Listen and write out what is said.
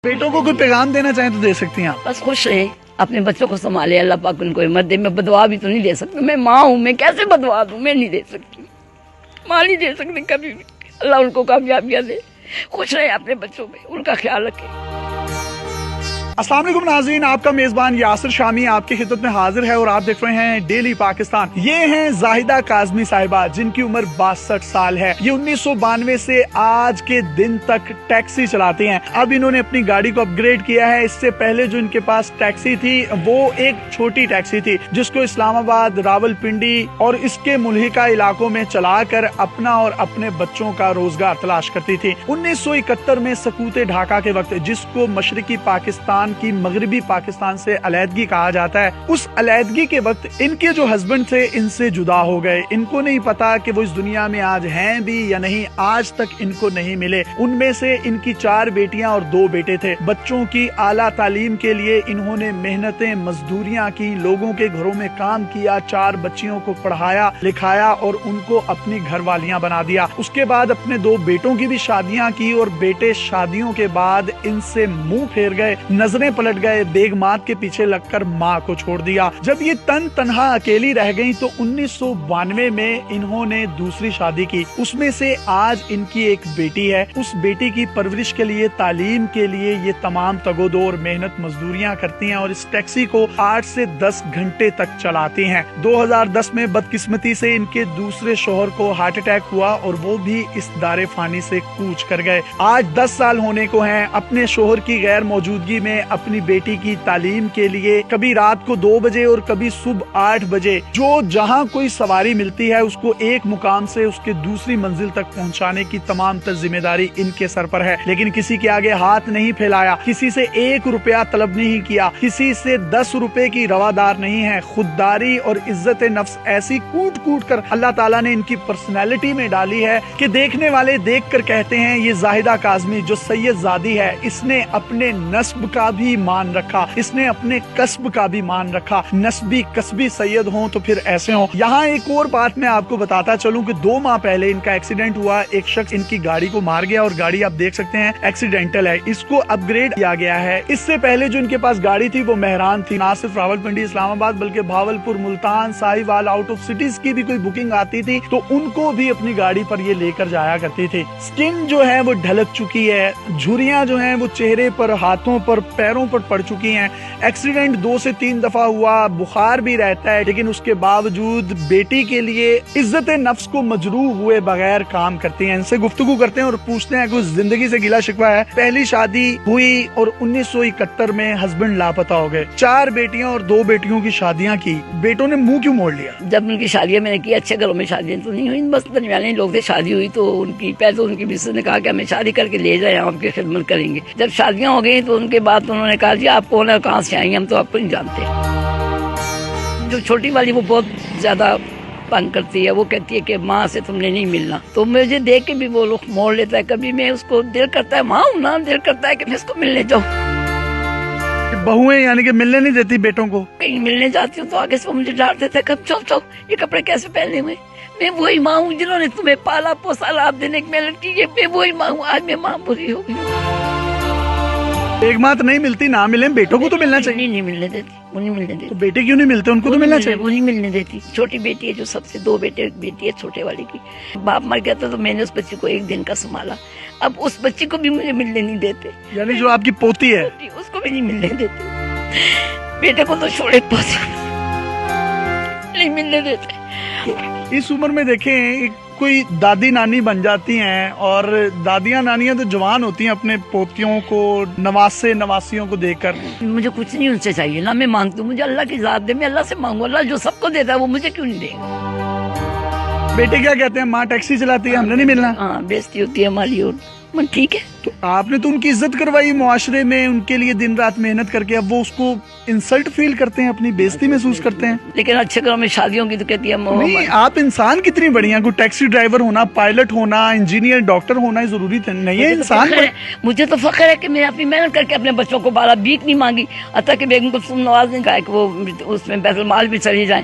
بیٹوں کو کوئی پیغام دینا چاہیں تو دے سکتی ہیں آپ؟ بس خوش رہے، اپنے بچوں کو سنبھالے، اللہ پاک ان کو ہمت دے۔ میں بدعا بھی تو نہیں دے سکتی، میں ماں ہوں، میں کیسے بدعا دوں؟ میں نہیں دے سکتی، ماں نہیں دے سکتی کبھی بھی۔ اللہ ان کو کامیابیاں دے، خوش رہے اپنے بچوں میں، ان کا خیال رکھے۔ السلام علیکم ناظرین، آپ کا میزبان یاسر شامی آپ کی خدمت میں حاضر ہے اور آپ دیکھ رہے ہیں ڈیلی پاکستان۔ یہ ہیں زاہدہ کاظمی صاحبہ، جن کی عمر 62 سال ہے۔ یہ 1992 سے آج کے دن تک ٹیکسی چلاتے ہیں۔ اب انہوں نے اپنی گاڑی کو اپ گریڈ کیا ہے۔ اس سے پہلے جو ان کے پاس ٹیکسی تھی وہ ایک چھوٹی ٹیکسی تھی، جس کو اسلام آباد، راول پنڈی اور اس کے ملحقہ علاقوں میں چلا کر اپنا اور اپنے بچوں کا روزگار تلاش کرتی تھی۔ 1971 میں سقوط ڈھاکہ کے وقت، جس کو مشرقی پاکستان کی مغربی پاکستان سے علیحدگی کہا جاتا ہے، اس علیحدگی کے وقت ان کے جو ہسبینڈ تھے ان سے جدا ہو گئے۔ ان کو نہیں پتا کہ وہ اس دنیا میں آج ہیں بھی یا نہیں، آج تک ان کو نہیں ملے۔ ان میں سے ان کی 4 بیٹیاں اور 2 بیٹے تھے۔ بچوں کی اعلیٰ تعلیم کے لیے انہوں نے محنتیں، مزدوریاں کی، لوگوں کے گھروں میں کام کیا، 4 بچیوں کو پڑھایا لکھایا اور ان کو اپنی گھر والیاں بنا دیا۔ اس کے بعد اپنے 2 بیٹوں کی بھی شادیاں کی اور بیٹے شادیوں کے بعد ان سے منہ پھیر گئے، نظریں پلٹ گئے، بیگمات کے پیچھے لگ کر ماں کو چھوڑ دیا۔ جب یہ تنہا اکیلی رہ گئیں تو 1992 میں انہوں نے دوسری شادی کی۔ اس میں سے آج ان کی ایک بیٹی ہے۔ اس بیٹی کی پرورش کے لیے، تعلیم کے لیے یہ تمام تگودور محنت مزدوریاں کرتی ہیں اور اس ٹیکسی کو 8 سے 10 گھنٹے تک چلاتی ہیں۔ 2010 میں بدقسمتی سے ان کے دوسرے شوہر کو ہارٹ اٹیک ہوا اور وہ بھی اس دار فانی سے کوچ کر گئے۔ آج 10 سال ہونے کو ہیں۔ اپنے شوہر کی غیر موجودگی میں اپنی بیٹی کی تعلیم کے لیے کبھی رات کو 2 بجے اور کبھی صبح 8 بجے جو جہاں کوئی سواری ملتی ہے اس کو ایک مقام سے اس کے دوسری منزل تک پہنچانے کی تمام تر ذمہ داری ان کے سر پر ہے، لیکن کسی کے آگے ہاتھ نہیں پھیلایا، کسی سے 1 روپیہ طلب نہیں کیا، کسی سے 10 روپے کی روادار نہیں ہے۔ خودداری اور عزت نفس ایسی کوٹ کوٹ کر اللہ تعالیٰ نے ان کی پرسنالٹی میں ڈالی ہے کہ دیکھنے والے دیکھ کر کہتے ہیں یہ زاہدہ کاظمی جو سید زادی ہے، اس نے اپنے نسب کا بھی مان رکھا، اس نے اپنے کسب کا بھی مان رکھا۔ نسبی کسبی سید ہوں تو پھر ایسے ہوں۔ یہاں ایک اور بات میں آپ کو بتاتا چلوں کہ 2 ماہ پہلے ان کا ایکسیڈنٹ ہوا، ایک شخص ان کی گاڑی کو مار گیا اور گاڑی آپ دیکھ سکتے ہیں ایکسیڈنٹل ہے، اس کو اپ گریڈ کیا گیا ہے۔ اس سے پہلے جو ان کے پاس گاڑی تھی وہ مہران تھی، نہ صرف راول پنڈی اسلام آباد بلکہ Bahawalpur, Multan, Sahiwal, out of cities کی بھی کوئی بکنگ آتی تھی تو ان کو بھی اپنی گاڑی پر یہ لے کر جایا کرتی تھی۔ سکن جو ہے وہ ڈھلک چکی ہے، جھریاں جو ہیں وہ چہرے پر، ہاتھوں پر، پیروں پر پڑ چکی ہیں۔ ایکسیڈنٹ 2 سے 3 دفعہ ہوا، بخار بھی رہتا ہے، لیکن اس کے باوجود بیٹی کے لیے عزت نفس کو مجروح ہوئے بغیر کام کرتی ہیں۔ ان سے گفتگو کرتے ہیں اور پوچھتے ہیں کہ زندگی سے گلہ شکوہ ہے۔ پہلی شادی ہوئی اور 1971 میں ہسبینڈ لاپتہ ہو گئے، 4 بیٹیاں اور 2 بیٹیوں کی شادیاں کی۔ بیٹوں نے منہ کیوں موڑ لیا؟ جب ان کی شادیاں میں نے کی، اچھے گھروں میں شادیاں تو نہیں ہوئی، بس درمیانے لوگ تھے۔ شادی ہوئی تو ان کی پہلے ان کی مسز نے کہا کہ ہمیں شادی کر کے لے جائیں، آپ کی خدمت کریں گے۔ جب شادیاں ہو گئی تو ان کے بعد انہوں نے کہا جی آپ کون ہے، کہاں سے آئی ہیں، ہم تو آپ کو نہیں جانتے۔ جو چھوٹی والی وہ بہت زیادہ تنگ کرتی ہے، وہ کہتی ہے کہ ماں سے تم نے نہیں ملنا، تو مجھے دیکھ کے بھی وہ لوگ موڑ لیتا ہے۔ کبھی میں اس کو دل کرتا ہے، ماں ہوں نا، دل کرتا ہے کہ میں اس کو ملنے جاؤں۔ بہویں یعنی کہ ملنے نہیں دیتی بیٹوں کو؟ کہیں ملنے جاتی ہوں تو آگے سے وہ مجھے ڈانٹ دیتا ہے کہ چل چل یہ کپڑے کیسے پہنے ہوئے، میں وہی ماں ہوں جنہوں نے تمہیں پالا پوسا، رات دن ایک محنت کی ہے، میں وہی ماں ہوں، آج میں ماں بری ہو گئی ہوں۔ ایک ماں تو نہیں ملتی، نہ ملیں، بیٹوں کو تو ملنا چاہیے۔ نہیں ملنے دیتی، وہ نہیں ملنے دیتی۔ تو بیٹے کیوں نہیں ملتے؟ ان کو تو ملنا چاہیے۔ وہ نہیں ملنے دیتی۔ چھوٹی بیٹی ہے جو سب سے، 2 بیٹے، بیٹی ہے چھوٹے والی کی، باپ مر گیا تھا تو میں نے اس بچی کو 1 دن کا سنبھالا، اب اس بچی کو بھی مجھے ملنے نہیں دیتے۔ یعنی جو آپ کی پوتی ہے اس کو بھی نہیں ملنے دیتے، بیٹے کو تو چھوڑے، پوتے نہیں ملنے دیتے۔ اس عمر میں دیکھیں کوئی دادی نانی بن جاتی ہیں اور دادیاں نانیاں تو جوان ہوتی ہیں اپنے پوتیوں کو، نواسے نواسیوں کو دیکھ کر۔ مجھے کچھ نہیں ان سے چاہیے، نہ میں مانگتی ہوں، مجھے اللہ کی ذات دے، میں اللہ سے مانگوں، اللہ جو سب کو دیتا ہے وہ مجھے کیوں نہیں دے گا؟ بیٹے کیا کہتے ہیں؟ ماں ٹیکسی چلاتی ہے، ہم نے نہیں ملنا۔ ہاں بیزتی ہوتی ہے ہماری، اور ٹھیک ہے۔ تو آپ نے تو ان کی عزت کروائی معاشرے میں، ان کے لیے دن رات محنت کر کے، اب وہ اس کو انسلٹ فیل کرتے ہیں، اپنی بےزتی محسوس کرتے ہیں۔ لیکن اچھے گھروں میں شادیوں کی تو کہتی ہے نہیں، آپ انسان کتنی بڑی ہیں، کوئی ٹیکسی ڈرائیور ہونا، پائلٹ ہونا، انجینئر، ڈاکٹر ہونا ضروری نہیں ہے انسان پر۔ مجھے تو فخر ہے کہ میں اپنی محنت کر کے اپنے بچوں کو بالا بھیک نہیں مانگی، حتیٰ کہ بیگم کلثوم نواز نے کہا کہ وہ اس میں بیت المال بھی چلی جائیں،